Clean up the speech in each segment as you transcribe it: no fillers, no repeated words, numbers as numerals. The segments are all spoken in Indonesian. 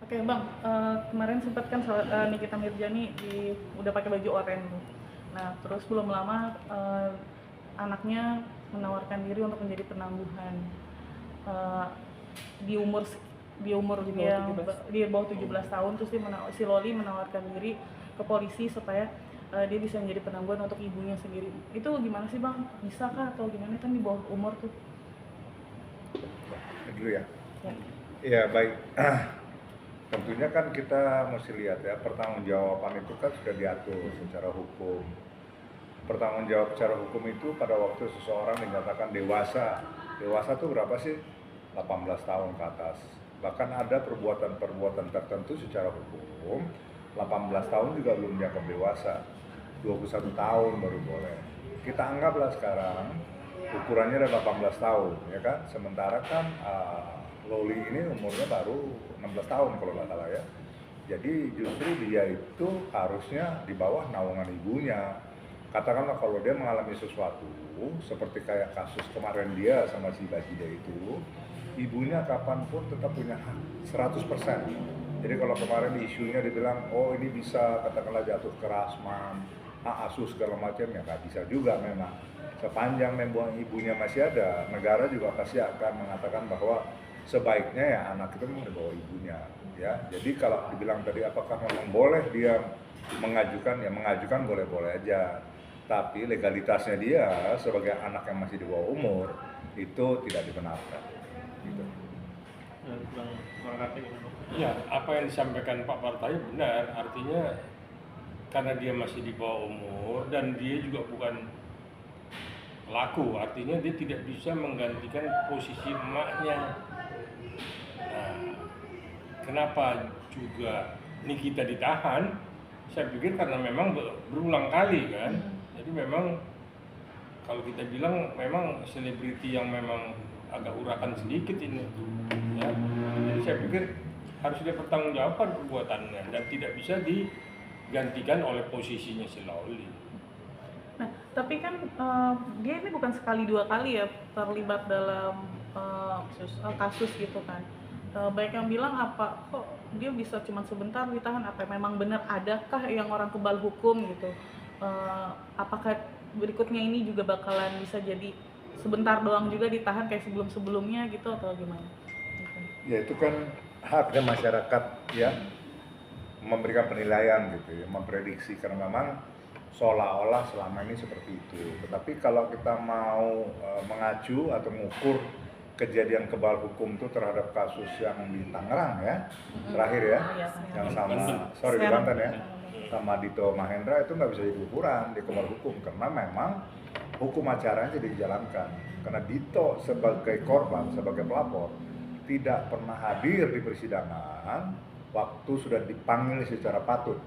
Oke bang, kemarin sempat kan Nikita Mirjani udah pakai baju oranye tuh. Nah terus belum lama anaknya menawarkan diri untuk menjadi penangguhan. Eh, di umur di umur yang di bawah 17 tahun, terus si Loli menawarkan diri ke polisi supaya dia bisa menjadi penangguhan untuk ibunya sendiri. Itu gimana sih bang? Bisa kah atau gimana, kan di bawah umur tuh? Dulu ya. Ya. Iya, baik. Tentunya kan kita mesti lihat ya, pertanggungjawaban itu kan sudah diatur secara hukum. Pertanggungjawab secara hukum itu pada waktu seseorang dinyatakan dewasa. Dewasa tuh berapa sih? 18 tahun ke atas. Bahkan ada perbuatan-perbuatan tertentu secara hukum 18 tahun juga belum dianggap dewasa. 21 tahun baru boleh. Kita anggaplah sekarang ukurannya ada 18 tahun, ya kan? Sementara kan Loli ini umurnya baru 16 tahun kalau nggak salah ya. Jadi justru dia itu harusnya di bawah naungan ibunya. Katakanlah kalau dia mengalami sesuatu, seperti kayak kasus kemarin dia sama si Bajida itu, ibunya kapanpun tetap punya hak 100%. Jadi kalau kemarin isunya dibilang, oh ini bisa katakanlah jatuh ke Rasman, hak asuh segala macam, ya nggak bisa juga memang. Sepanjang membuang ibunya masih ada, negara juga pasti akan mengatakan bahwa sebaiknya ya anak itu memang dibawa ibunya. Ya, jadi kalau dibilang tadi apakah memang boleh dia mengajukan, ya mengajukan boleh-boleh aja. Tapi legalitasnya dia sebagai anak yang masih di bawah umur itu tidak dibenarkan. Gitu. Ya, apa yang disampaikan Pak Partai benar, artinya karena dia masih di bawah umur dan dia juga bukan pelaku, artinya dia tidak bisa menggantikan posisi emaknya. Nah, kenapa juga Nikita ditahan? Saya pikir karena memang berulang kali kan. Jadi memang kalau kita bilang memang selebriti yang memang agak urakan sedikit ini, ya. Jadi saya pikir harus dia pertanggungjawabkan perbuatannya dan tidak bisa digantikan oleh posisinya si Loli. Nah, tapi kan dia ini bukan sekali dua kali ya terlibat dalam kasus gitu kan. Banyak yang bilang apa kok dia bisa cuma sebentar ditahan, apa memang benar adakah yang orang kebal hukum gitu? Apakah berikutnya ini juga bakalan bisa jadi sebentar doang juga ditahan kayak sebelum-sebelumnya gitu atau gimana? Ya itu kan haknya masyarakat ya memberikan penilaian gitu ya, memprediksi karena memang seolah-olah selama ini seperti itu. Tetapi kalau kita mau mengacu atau mengukur kejadian kebal hukum itu terhadap kasus yang di Tangerang ya, terakhir ya, yang sama, di Banten ya, sama Dito Mahendra, itu nggak bisa jadi ukuran di kebal hukum karena memang hukum acaranya tidak dijalankan. Karena Dito sebagai korban, sebagai pelapor, tidak pernah hadir di persidangan waktu sudah dipanggil secara patut,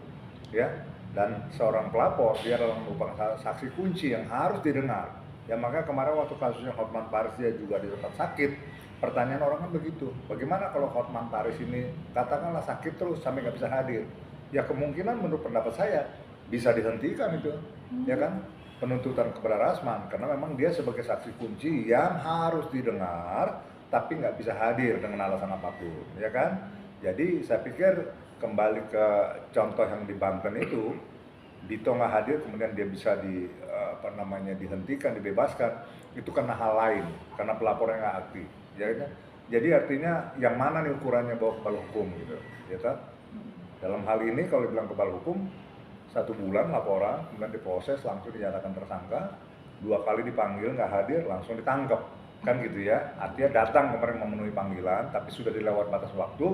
ya. Dan seorang pelapor dia adalah merupakan saksi kunci yang harus didengar. Ya makanya kemarin waktu kasusnya Hotman Paris dia juga di tempat sakit, pertanyaan orang kan begitu, bagaimana kalau Hotman Paris ini katakanlah sakit terus sampai nggak bisa hadir? Ya kemungkinan menurut pendapat saya bisa dihentikan itu, ya kan, penuntutan kepada Rasman karena memang dia sebagai saksi kunci yang harus didengar tapi nggak bisa hadir dengan alasan apapun, ya kan? Jadi saya pikir kembali ke contoh yang di Banten itu, Dito nggak hadir kemudian dia bisa dihentikan, dibebaskan, itu karena hal lain, karena pelapornya nggak aktif, ya kan? Jadi artinya yang mana nih ukurannya bahwa kebal hukum gitu, ya kan? Dalam hal ini kalau dibilang kebal hukum, 1 bulan laporan, kemudian diproses langsung dinyatakan tersangka, 2 kali dipanggil nggak hadir langsung ditangkap, kan gitu ya. Artinya datang kemarin memenuhi panggilan, tapi sudah dilewat batas waktu,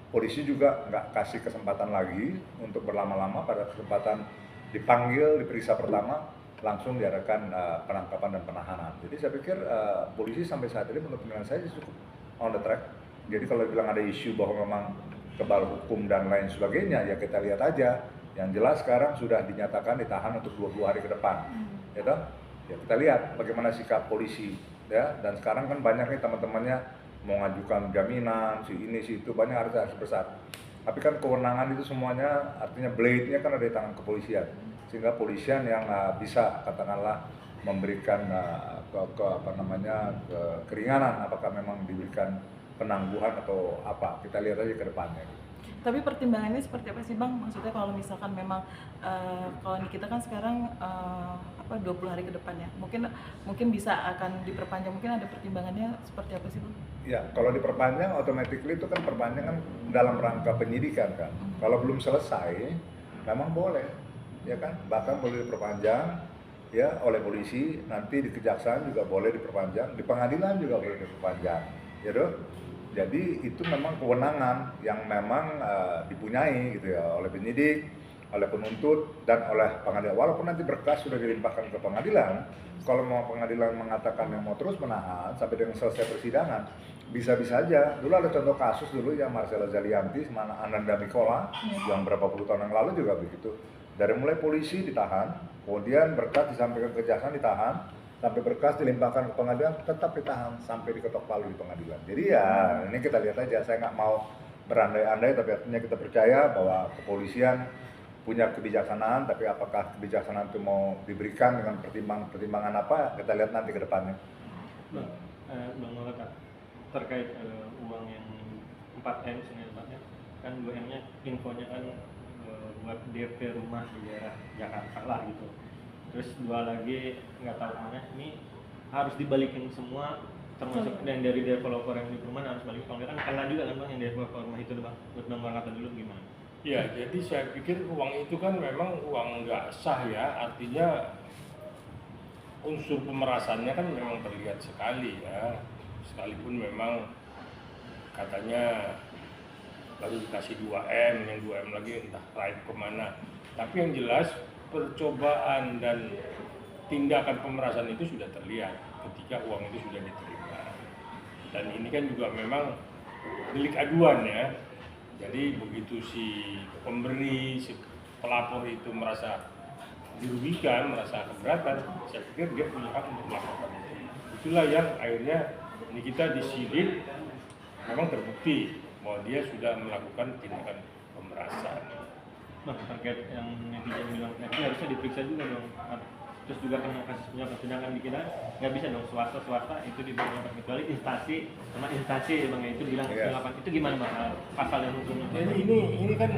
polisi juga nggak kasih kesempatan lagi untuk berlama-lama. Pada kesempatan dipanggil, diperiksa pertama, langsung diadakan penangkapan dan penahanan. Jadi saya pikir polisi sampai saat ini menurut penilaian saya cukup on the track. Jadi kalau bilang ada isu bahwa memang kebal hukum dan lain sebagainya, ya kita lihat aja. Yang jelas sekarang sudah dinyatakan ditahan untuk 20 hari ke depan, ya toh? Ya kita lihat bagaimana sikap polisi, ya. Dan sekarang kan banyak nih teman-temannya mau ngajukan jaminan, si ini, si itu, banyak harga besar. Tapi kan kewenangan itu semuanya, artinya blade-nya kan ada di tangan kepolisian. Sehingga polisian yang bisa katakanlah memberikan keringanan, apakah memang diberikan penangguhan atau apa, kita lihat aja ke depannya. Tapi pertimbangannya seperti apa sih Bang? Maksudnya kalau misalkan memang kalau di kita kan sekarang 20 hari ke depan ya, mungkin bisa akan diperpanjang, mungkin ada pertimbangannya seperti apa sih Bang? Ya, kalau diperpanjang, automatically itu kan perpanjangan dalam rangka penyidikan kan. Kalau belum selesai, memang boleh, ya kan? Bahkan boleh diperpanjang, ya oleh polisi. Nanti di kejaksaan juga boleh diperpanjang, di pengadilan juga boleh diperpanjang, ya dong. Jadi itu memang kewenangan yang memang dipunyai gitu ya oleh penyidik, oleh penuntut dan oleh pengadilan. Walaupun nanti berkas sudah dilimpahkan ke pengadilan, kalau mau pengadilan mengatakan yang mau terus menahan sampai dengan selesai persidangan, bisa-bisa aja. Dulu ada contoh kasus dulu yang Marcella Zalianti sama Ananda Mikola yang berapa puluh tahun yang lalu juga begitu. Dari mulai polisi ditahan, kemudian berkas disampaikan ke kejaksaan ditahan, sampai berkas dilimpahkan ke pengadilan tetap ditahan sampai diketok palu di pengadilan. Jadi ya ini kita lihat aja, saya nggak mau berandai-andai, tapi artinya kita percaya bahwa kepolisian punya kebijaksanaan, tapi apakah kebijaksanaan itu mau diberikan dengan pertimbangan apa, kita lihat nanti ke depannya. Bang Malaka, terkait uang yang 4M senilainya, kan 2M-nya infonya kan buat DP rumah di daerah Jakarta lah gitu. Terus 2 lagi nggak tahu mana, ini harus dibalikin semua, termasuk yang dari developer yang di perumahan harus balik. Kalau kan kena juga kan Bang yang developer rumah itu Bang. Buat Bang Malaka dulu gimana? Ya, jadi saya pikir uang itu kan memang uang nggak sah ya, artinya unsur pemerasannya kan memang terlihat sekali ya, sekalipun memang katanya baru dikasih 2M, yang 2M lagi entah raib kemana. Tapi yang jelas percobaan dan tindakan pemerasan itu sudah terlihat ketika uang itu sudah diterima. Dan ini kan juga memang delik aduan ya. Jadi begitu si pemberi, si pelapor itu merasa dirugikan, merasa keberatan, saya pikir dia punya hak untuk melakukan itu. Itulah yang akhirnya ini kita disidik, memang terbukti bahwa dia sudah melakukan tindakan pemerasan. Bang, terkait yang netizen bilang itu harusnya diperiksa juga dong. Terus juga kan kasusnya persidangan di kita nggak bisa dong swasta itu dibilang kecuali instansi sama instansi Bang itu bilang itu gimana Bang pasal yang hukumnya? Jadi ini kan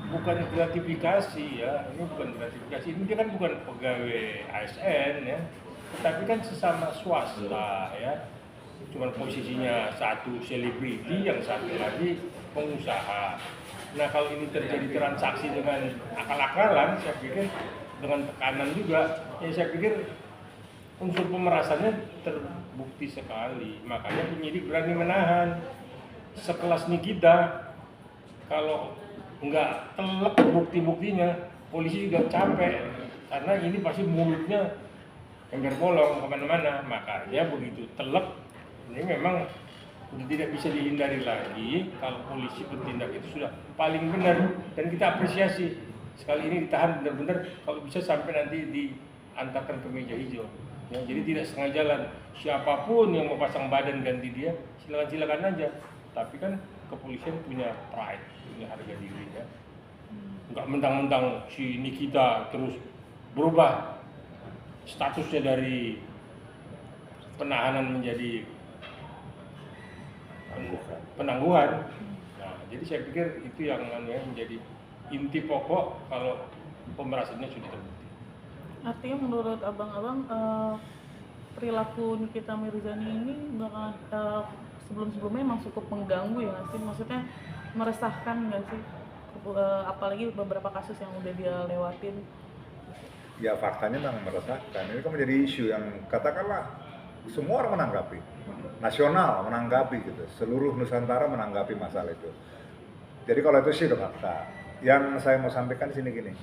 bukan gratifikasi ya, ini bukan gratifikasi, ini dia kan bukan pegawai ASN ya, tetapi kan sesama swasta ya, cuma posisinya satu selebriti, yang satu lagi pengusaha. Nah kalau ini terjadi transaksi dengan akal-akalan, saya pikir dengan tekanan juga, ya saya pikir unsur pemerasannya terbukti sekali. Makanya penyidik berani menahan. Sekelas Nikita, kalau nggak telak bukti-buktinya, polisi juga capek. Karena ini pasti mulutnya ember bolong kemana-mana. Makanya begitu telak, ini memang sudah tidak bisa dihindari lagi. Kalau polisi bertindak itu sudah paling benar dan kita apresiasi. Sekali ini ditahan benar-benar, kalau bisa sampai nanti diantarkan ke meja hijau. Ya, jadi tidak setengah jalan. Siapapun yang mau pasang badan ganti dia, silakan aja. Tapi kan kepolisian punya pride, punya harga diri ya. Enggak mentang-mentang si Nikita terus berubah statusnya dari penahanan menjadi penangguhan. Nah, jadi saya pikir itu yang menjadi inti pokok kalau pemerasannya sudah terbukti. Artinya menurut abang-abang perilaku Nikita Mirzani ini bakal sebelum-sebelumnya memang cukup mengganggu ya sih, maksudnya meresahkan nggak sih, apalagi beberapa kasus yang udah dia lewatin. Ya faktanya memang meresahkan. Ini kan menjadi isu yang katakanlah semua orang menanggapi, nasional menanggapi gitu, seluruh Nusantara menanggapi masalah itu. Jadi kalau itu sih udah fakta. Yang saya mau sampaikan di sini gini,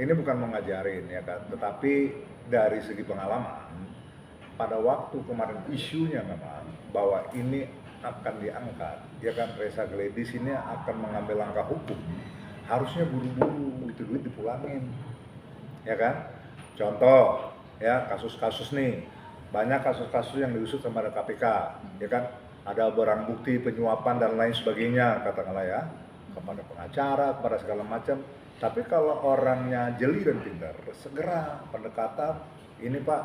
ini bukan mengajarin ya kan, tetapi dari segi pengalaman, pada waktu kemarin isunya memang bahwa ini akan diangkat, ya kan, Reza Gledis ini akan mengambil langkah hukum, harusnya buru-buru itu duit dipulangin, ya kan? Contoh, ya kasus-kasus nih, banyak kasus-kasus yang diusut sama KPK, ya kan? Ada barang bukti penyuapan dan lain sebagainya, katakanlah ya, kepada pengacara, kepada segala macam, Tapi kalau orangnya jeli dan pintar, segera pendekatan, ini Pak,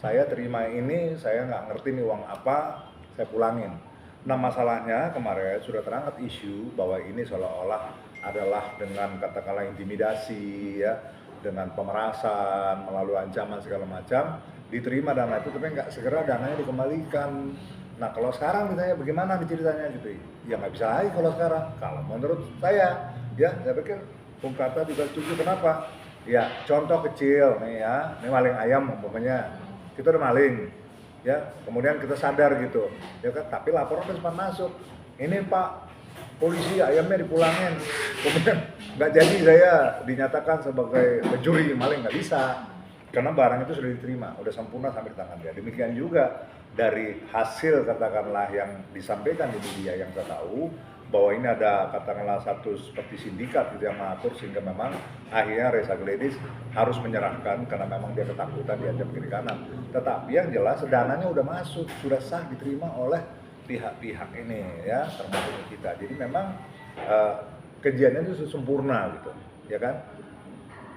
saya terima ini, saya nggak ngerti nih uang apa, saya pulangin. Nah masalahnya kemarin sudah terangkat isu bahwa ini seolah-olah adalah dengan katakanlah intimidasi ya, dengan pemerasan, melalui ancaman segala macam, diterima dana itu tapi nggak segera dananya dikembalikan. Nah kalau sekarang ditanya bagaimana nih ceritanya gitu, ya nggak bisa lagi kalau sekarang. Kalau menurut saya pikir Bung Karta juga setuju. Kenapa? Ya contoh kecil nih ya, ini maling ayam umpamanya, kita udah maling, ya kemudian kita sadar gitu, ya kan? Tapi laporan udah sempat masuk, ini Pak polisi ayamnya dipulangin, kemudian nggak jadi saya dinyatakan sebagai pencuri maling, nggak bisa. Karena barang itu sudah diterima, udah sempurna sampai di tangan dia. Demikian juga dari hasil katakanlah yang disampaikan di media yang saya tahu bahwa ini ada katakanlah satu seperti sindikat gitu yang mengatur sehingga memang akhirnya Reza Gledis harus menyerahkan karena memang dia ketakutan diancam kiri kanan. Tetapi yang jelas dananya udah masuk, sudah sah diterima oleh pihak-pihak ini ya termasuk kita. Jadi memang kejadian itu sempurna gitu, ya kan?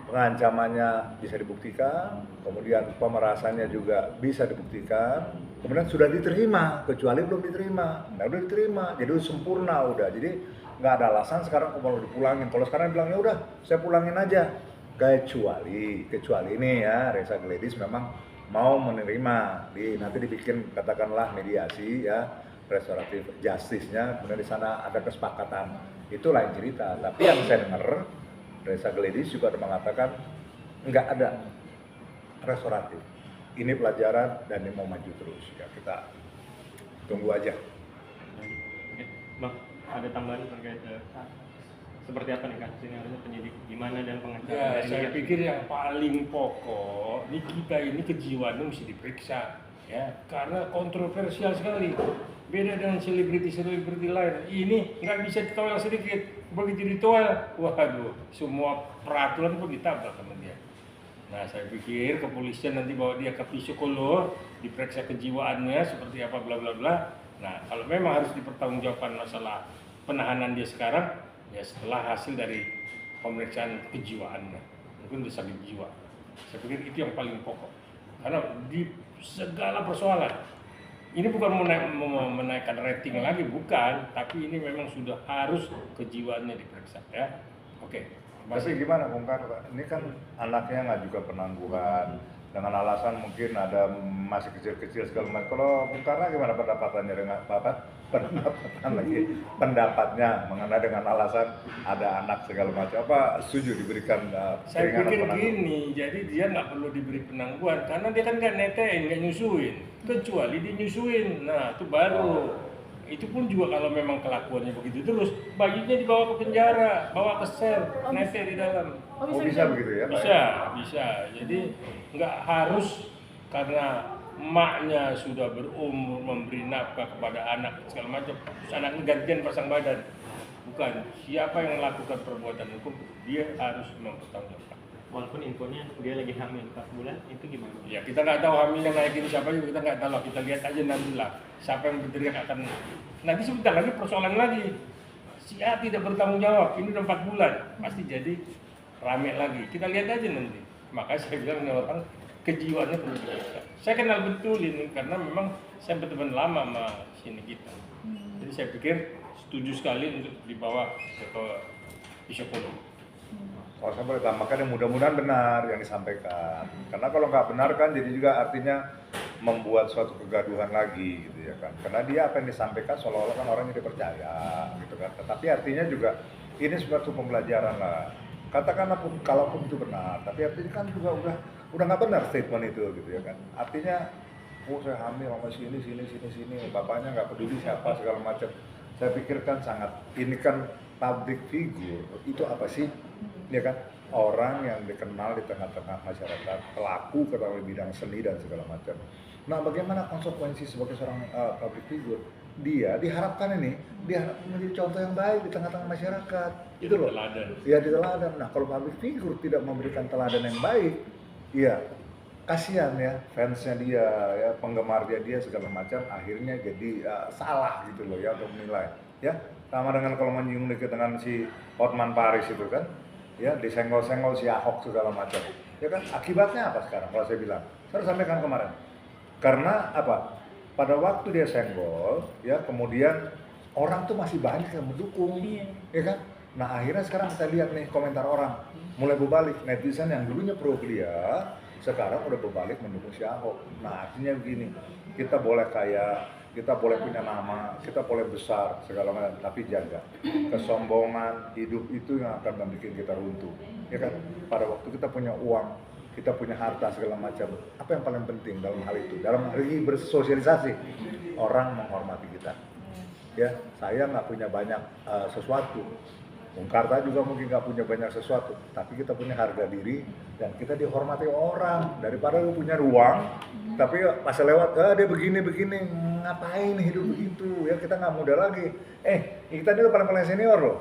Pengancamannya bisa dibuktikan, kemudian pemerasannya juga bisa dibuktikan, kemudian sudah diterima, kecuali belum diterima. Nah udah diterima, jadi udah sempurna udah. Jadi nggak ada alasan sekarang kalau dipulangin. Kalau sekarang bilangnya udah, saya pulangin aja. Kecuali ini ya, Reza Gledis memang mau menerima, nanti dibikin katakanlah mediasi ya, restoratif justice-nya, kemudian di sana ada kesepakatan. Itu lain cerita. Tapi yang saya dengar Reza Gledis juga ada mengatakan nggak ada restoratif. Ini pelajaran dan ini mau maju terus. Ya kita tunggu aja. Oke, Bang, ada tambahan terkait seperti apa nih Kak skenario penyidik gimana dan pengacara? Ya, saya pikir yang paling pokok di kita ini kejiwaannya mesti diperiksa ya, karena kontroversial sekali. Beda dengan selebriti lain. Ini nggak bisa ditolak sedikit, begitu ditolak, waduh, semua peraturan pun ditabrak sama dia. Nah, saya pikir kepolisian nanti bawa dia ke psikolog, diperiksa kejiwaannya seperti apa bla bla bla. Nah, kalau memang harus dipertanggungjawabkan masalah penahanan dia sekarang, ya setelah hasil dari pemeriksaan kejiwaannya, mungkin udah sakit jiwa. Saya pikir itu yang paling pokok. Karena di segala persoalan, ini bukan menaikkan rating lagi, bukan, tapi ini memang sudah harus kejiwaannya diperiksa ya. Oke. Tapi gimana Bung Karta? Ini kan anaknya nggak juga penangguhan dengan alasan mungkin ada masih kecil-kecil segala macam. Kalau Bung Karta gimana pendapatannya dengan pendapatnya mengenai dengan alasan ada anak segala macam? Apa setuju diberikan Saya keringanan pikir penangguhan? gini, jadi dia nggak perlu diberi penangguhan karena dia kan nggak netein, nggak nyusuin, kecuali dia nyusuin. Nah itu baru. Itu pun juga kalau memang kelakuannya begitu terus, bayinya dibawa ke penjara, bawa ke sel, nete di dalam. Oh bisa begitu ya? Pak? Bisa. Jadi nggak harus karena emaknya sudah berumur memberi nafkah kepada anak segala macam, terus anaknya gantian pasang badan. Bukan, siapa yang melakukan perbuatan hukum, dia harus mempertanggungjawabkan. Walaupun infonya dia lagi hamil 4 bulan, itu gimana? Ya kita nggak tahu hamil yang naikin siapa juga, kita nggak tahu. Kita lihat aja nanti lah, siapa yang berteriak akan. Nanti sebentar lagi persoalan lagi. Si A tidak bertanggung jawab, ini udah 4 bulan, pasti jadi rame lagi. Kita lihat aja nanti. Makanya saya bilang ini orang kejiwaannya perlu diperiksa. Saya kenal betul ini karena memang saya berteman lama sama sini kita. Jadi saya pikir setuju sekali untuk dibawa ke psikolog. Kalau saya boleh tambahkan yang mudah-mudahan benar yang disampaikan. Karena kalau nggak benar kan jadi juga artinya membuat suatu kegaduhan lagi gitu ya kan. Karena dia apa yang disampaikan seolah-olah kan orang jadi percaya gitu kan. Tetapi artinya juga ini suatu pembelajaran lah. Katakanlah pun kalaupun itu benar, tapi artinya kan juga udah nggak benar statement itu gitu ya kan. Artinya saya hamil sama sini, bapaknya nggak peduli siapa segala macam. Saya pikirkan sangat, ini kan public figure, itu apa sih? Ya kan, orang yang dikenal di tengah-tengah masyarakat, pelaku ketahui bidang seni dan segala macam. Nah, bagaimana konsekuensi sebagai seorang public figure? Dia diharapkan menjadi contoh yang baik di tengah-tengah masyarakat. Itu loh. Teladan. Ya, di teladan. Nah, kalau public figure tidak memberikan teladan yang baik, ya kasihan ya fansnya dia, ya penggemar dia segala macam, akhirnya jadi salah gitu loh ya untuk menilai. Ya, sama dengan kalau menyinggung dengan si Hotman Paris itu kan. ya disenggol-senggol si Ahok segala macam. Ya kan akibatnya apa sekarang kalau saya bilang? Saya sampaikan kemarin. Karena apa? Pada waktu dia senggol, ya kemudian orang tuh masih banyak yang mendukung, Iya. ya kan? Nah akhirnya sekarang kita lihat nih komentar orang mulai berbalik, netizen yang dulunya pro dia, sekarang udah berbalik mendukung si Ahok. Nah artinya begini, kita boleh kaya, kita boleh punya nama, kita boleh besar segala macam, tapi jaga kesombongan hidup itu yang akan membuat kita runtuh, ya kan? Pada waktu kita punya uang, kita punya harta segala macam, apa yang paling penting dalam hal itu? Dalam hal ini bersosialisasi, orang menghormati kita. Ya, saya nggak punya banyak sesuatu. Bung Karta juga mungkin nggak punya banyak sesuatu, tapi kita punya harga diri dan kita dihormati orang. Daripada lu punya ruang, tapi pas lewat, dia begini, ngapain hidup begitu? Ya kita nggak muda lagi. Kita ini paling senior loh.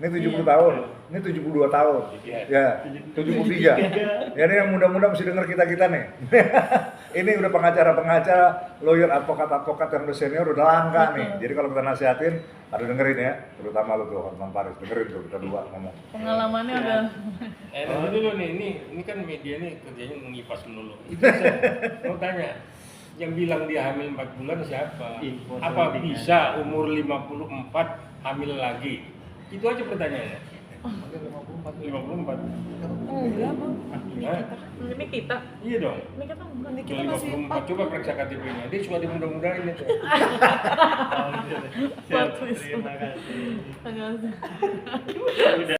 Ini 70 tahun, ini 72 tahun, ya 73. Ya ini yang muda-muda mesti denger kita nih. Ini udah pengacara, lawyer, advokat yang udah senior udah langka nih. Jadi kalau kita nasihatin, ada dengerin ya, terutama lu tuh Hotman Paris, dengerin tuh kita dua ngomong. Pengalamannya udah Nanti dulu nih, ini kan media nih kerjanya mengipas melulu. Itu saya mau tanya, yang bilang dia hamil 4 bulan siapa? Info Apa sampingan. bisa umur 54 hamil lagi? Itu aja pertanyaannya. 54. enggak bang. Hah? Ini kita, Iya dong. ini kita bukan di kita Kalau masih 54 coba periksa KTP-nya. Dia suka dimudah-mudahin itu. Oh, gitu. Siap, Plot twist. terima kasih. Enggak.